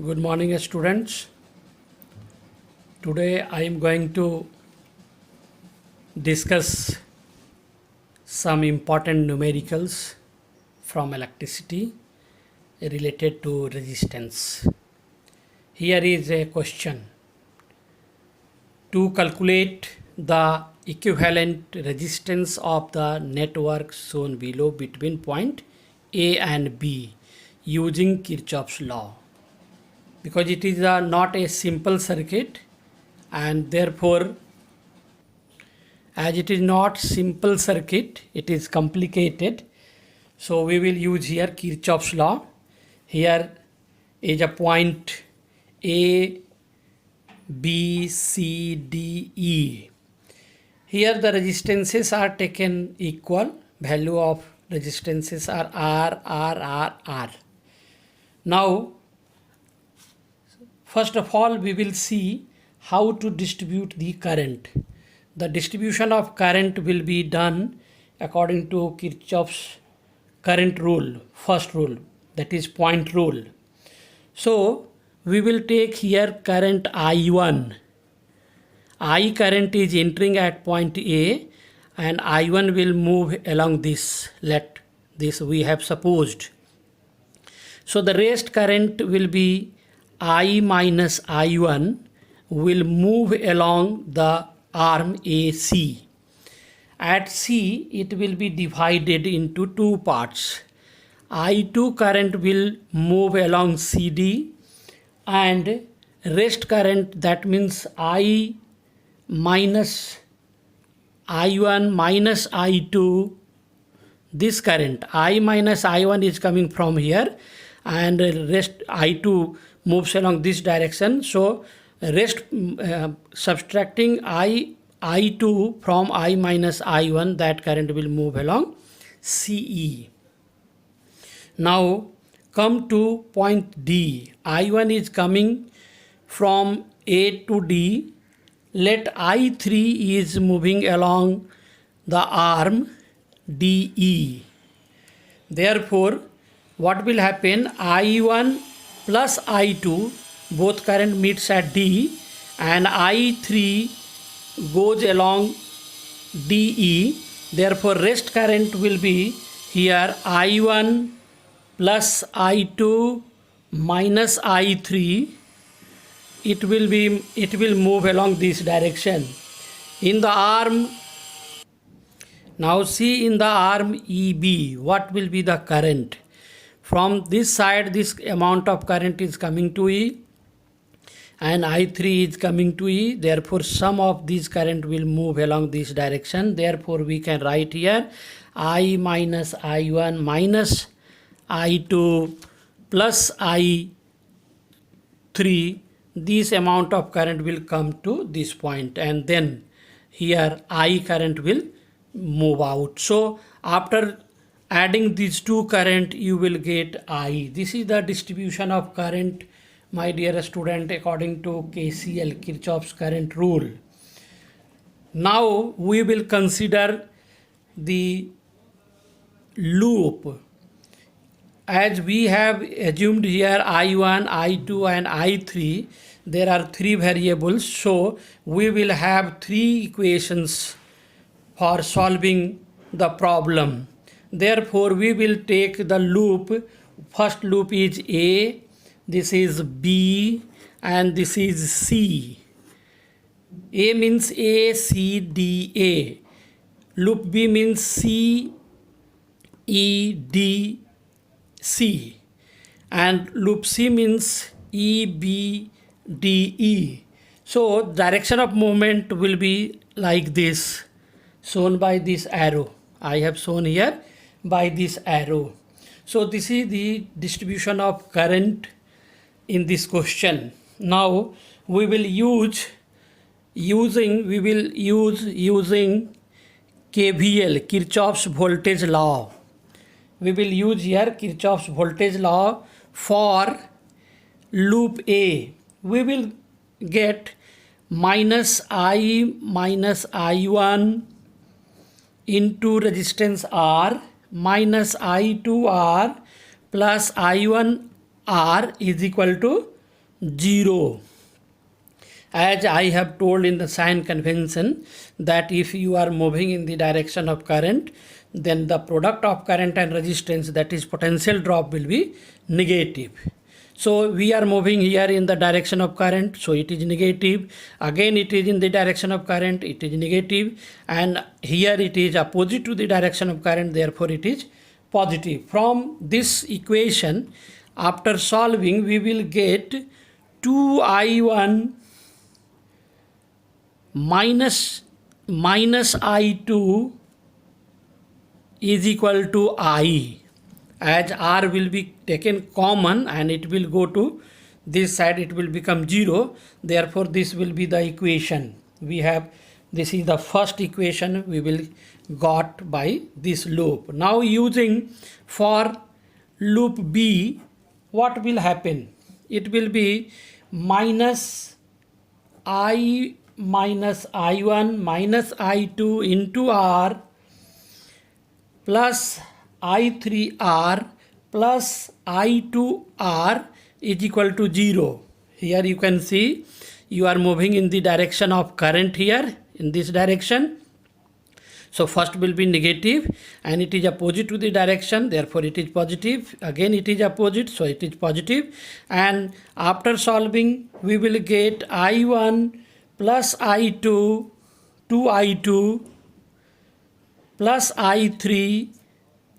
Good morning, students. Today I am going to discuss some important numericals from electricity related to resistance. Here is a question. To calculate the equivalent resistance of the network shown below between point A and B using Kirchhoff's law. Because it is not a simple circuit, and therefore as it is not simple circuit, it is complicated, so we will use here Kirchhoff's law. Here is a point A, B, C, D, E. Here the resistances are taken equal, value of resistances are R, R, R, R. Now first of all, we will see how to distribute the current. The distribution of current will be done according to Kirchhoff's current rule, first rule, that is point rule. So we will take here current I1. I current is entering at point A and I1 will move along this. Let this we have supposed. So the rest current will be I minus I1 will move along the arm AC. At C, it will be divided into two parts. I2 current will move along CD and rest current, that means I minus I1 minus I2, this current I minus I1 is coming from here and rest I2 moves along this direction. So rest subtracting I2 from I minus I1, that current will move along CE. Now come to point D. I1 is coming from A to D. Let I3 is moving along the arm DE. Therefore, what will happen? I1 plus I2, both current meets at D, and I3 goes along DE. Therefore, rest current will be here I1 plus I2 minus I3. It will move along this direction. In the arm, now see in the arm EB, what will be the current? From this side, this amount of current is coming to E and I3 is coming to E. Therefore, sum of these current will move along this direction. Therefore, we can write here I minus I1 minus I2 plus I3. This amount of current will come to this point and then here I current will move out. So after adding these two current, you will get I. This is the distribution of current, my dear student, according to KCL, Kirchhoff's current rule. Now we will consider the loop. As we have assumed here I1, I2 and I3, there are three variables. So we will have three equations for solving the problem. Therefore, we will take the loop. First loop is A, this is B, and this is C. A means A, C, D, A. Loop B means C, E, D, C. And loop C means E, B, D, E. So, direction of movement will be like this, shown by this arrow. I have shown here by this arrow. So this is the distribution of current in this question. Now we will use using KVL, Kirchhoff's voltage law. We will use here Kirchhoff's voltage law for loop A. We will get minus I minus I1 into resistance R minus I2R plus I1R is equal to 0. As I have told in the sign convention that if you are moving in the direction of current, then the product of current and resistance, that is potential drop, will be negative. So we are moving here in the direction of current, so it is negative. Again it is in the direction of current, it is negative, and here it is opposite to the direction of current, therefore it is positive. From this equation, after solving, we will get 2I1 minus I2 is equal to I, as R will be taken common and it will go to this side, it will become 0. Therefore this will be the equation we have. This is the first equation we will got by this loop. Now using for loop B, what will happen? It will be minus I minus I1 minus I2 into R plus I3R plus I2R is equal to 0. Here you can see you are moving in the direction of current here, in this direction. So first will be negative and it is opposite to the direction, therefore it is positive. Again it is opposite, so it is positive. And after solving, we will get I1 plus I2, 2I2 plus I3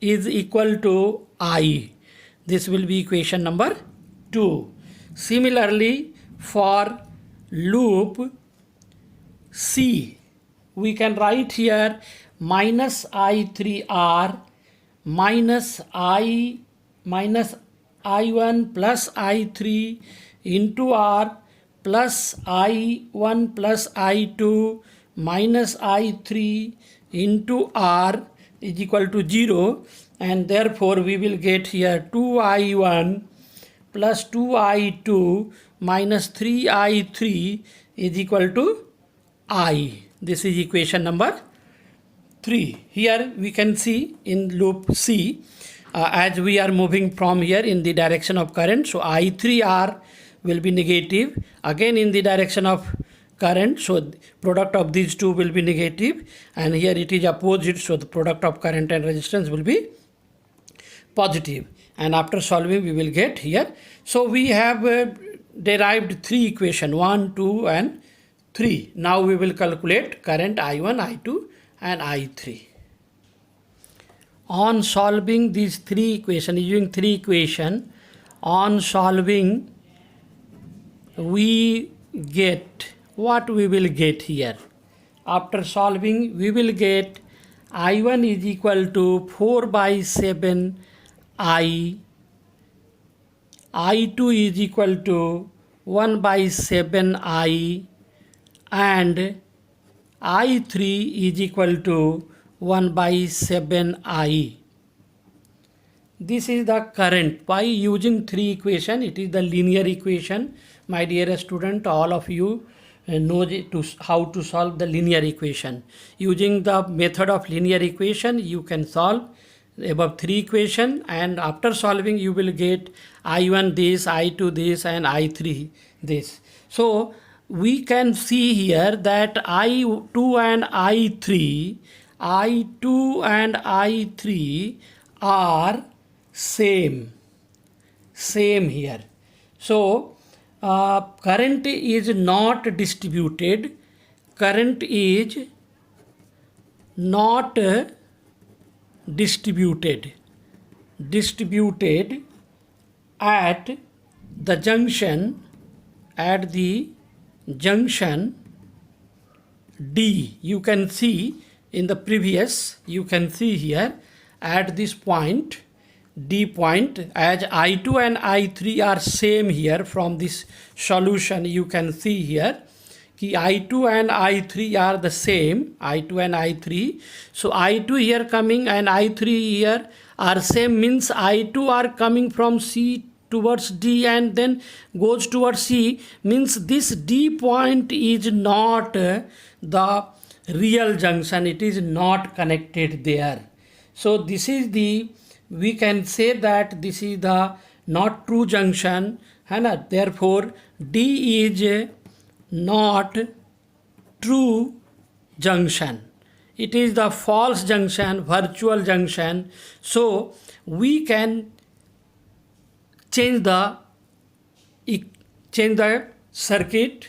is equal to I. This will be equation number 2. Similarly, for loop C, we can write here minus I3R minus I1 plus I3 into R plus I1 plus I2 minus I3 into R is equal to 0, and therefore we will get here 2I1 plus 2I2 minus 3I3 is equal to I. This is equation number 3. Here we can see in loop C, as we are moving from here in the direction of current, so I3R will be negative, again in the direction of current, so product of these two will be negative, and here it is opposite, so the product of current and resistance will be positive. And after solving, we will get here. So we have derived 3 equations, 1, 2 and 3. Now we will calculate current I1, I2 and I3. On solving these 3 equations, using 3 equations, on solving, we get what we will get here. After solving, we will get I1 is equal to 4 by 7 I, I2 is equal to 1 by 7 I, and I3 is equal to 1 by 7 I. This is the current. By using 3 equation, it is the linear equation. My dear student, all of you know how to solve the linear equation. Using the method of linear equation, you can solve above 3 equation, and after solving you will get I1 this, I2 this and I3 this. So we can see here that I2 and I3 are same here. So current is not distributed, current is not distributed at the junction, D. You can see in the previous, you can see here at this point, D point, as I2 and I3 are same here. From this solution you can see here कि I2 and I3 are the same, I2 and I3. So I2 here coming and I3 here are same, means I2 are coming from C towards D and then goes towards C, means this D point is not the real junction, it is not connected there. So this is the, we can say that this is the not true junction, है ना. Therefore D is not true junction. It is the false junction, virtual junction. So we can change the circuit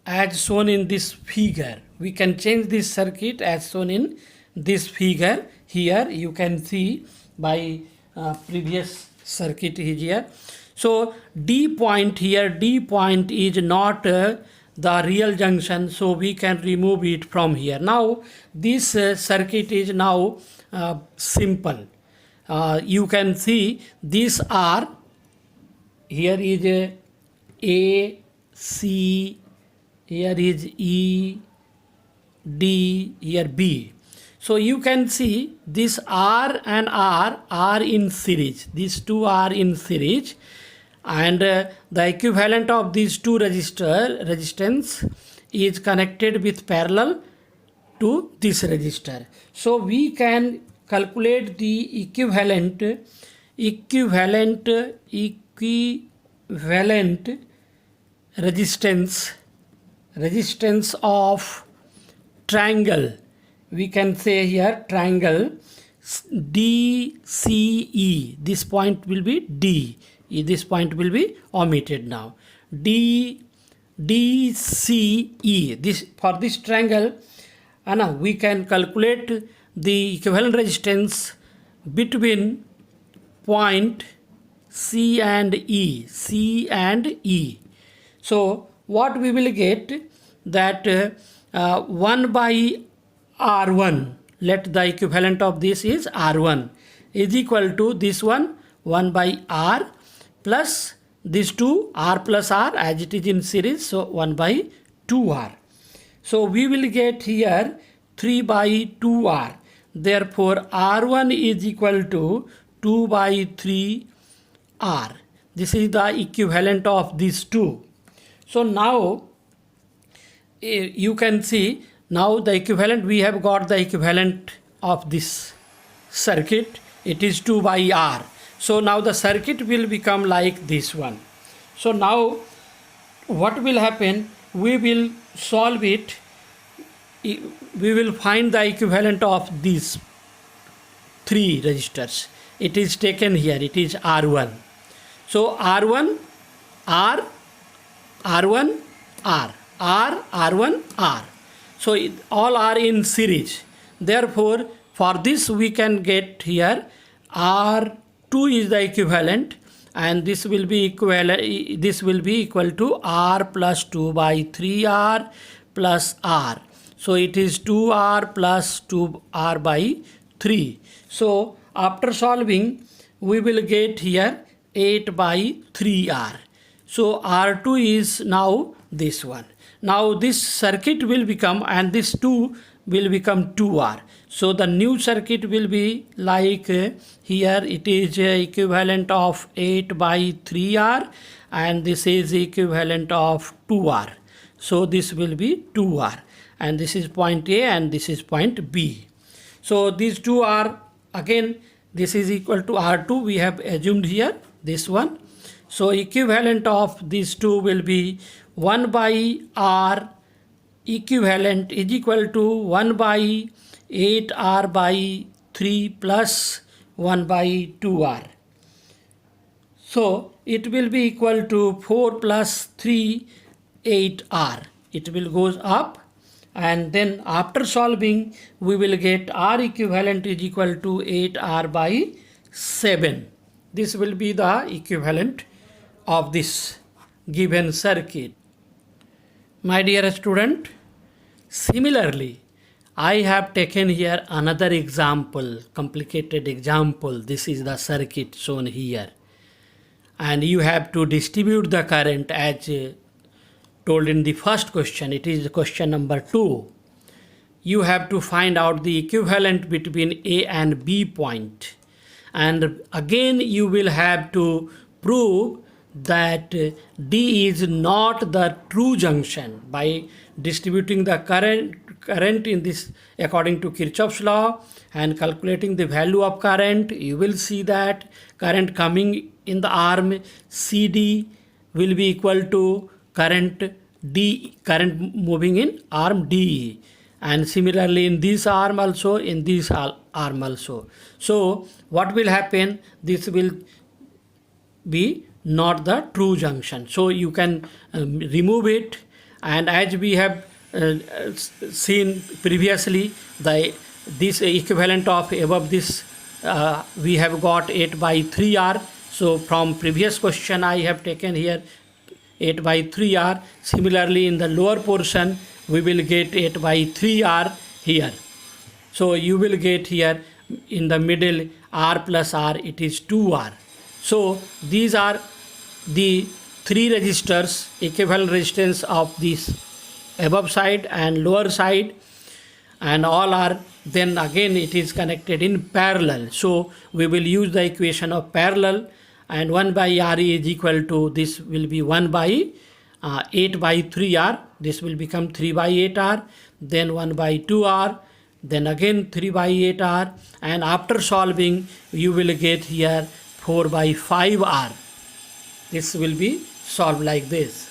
as shown in this figure. We can change this circuit as shown in this figure. Here you can see by previous circuit is here. So D point here, D point is not the real junction, so we can remove it from here. Now this circuit is now simple. You can see these are, here is A, C, here is E, D, here B. So you can see this R and R are in series. These two are in series, and the equivalent of these two resistance is connected with parallel to this resistor. So we can calculate the equivalent resistance of triangle. We can say here triangle DCE. This point will be D. This point will be omitted now. DCE. This for this triangle, and we can calculate the equivalent resistance between point C and E. So what we will get, that 1 by R1, let the equivalent of this is R1, is equal to this one 1 by R plus this 2 R plus R, as it is in series, so 1 by 2R. So we will get here 3 by 2R. Therefore R1 is equal to 2 by 3R. This is the equivalent of these two. So now you can see, now the equivalent, we have got the equivalent of this circuit. It is 2 by R. So now the circuit will become like this one. So now what will happen, we will solve it. We will find the equivalent of these three resistors. It is taken here, it is R1. So R1, R, R1, R, R, R1, R. So all are in series. Therefore for this we can get here R2 is the equivalent, and this will be equal to R plus 2 by 3R plus R. So it is 2R plus 2R by 3. So after solving we will get here 8 by 3R. So R2 is now this one. Now this circuit will become, and this 2 will become 2R. So the new circuit will be like here it is equivalent of 8 by 3R, and this is equivalent of 2R. So this will be 2R, and this is point A and this is point B. So these two are, again this is equal to R2, we have assumed here this one. So equivalent of these two will be 1 by R equivalent is equal to 1 by 8R by 3 plus 1 by 2R. So it will be equal to 4 plus 3, 8R. It will goes up, and then after solving we will get R equivalent is equal to 8R by 7. This will be the equivalent of this given circuit. My dear student, similarly I have taken here another example, complicated example. This is the circuit shown here, and you have to distribute the current as told in the first question. It is question number 2. You have to find out the equivalent between A and B point, and again you will have to prove that D is not the true junction by distributing the current in this according to Kirchhoff's law and calculating the value of current. You will see that current coming in the arm CD will be equal to current moving in arm DE, and similarly in this arm also, in this arm also. So what will happen, this will be not the true junction, so you can remove it. And as we have seen previously, this equivalent of above this we have got 8/3R. So from previous question I have taken here 8/3R. Similarly in the lower portion we will get 8/3R here. So you will get here in the middle R plus R, it is 2R. So these are the three resistors, equivalent resistance of this above side and lower side, and all are, then again it is connected in parallel. So we will use the equation of parallel, and 1/RE is equal to, this will be 1/8/3R, this will become 3/8R, then 1/2R, then again 3/8R, and after solving you will get here 4/5R. This will be solved like this.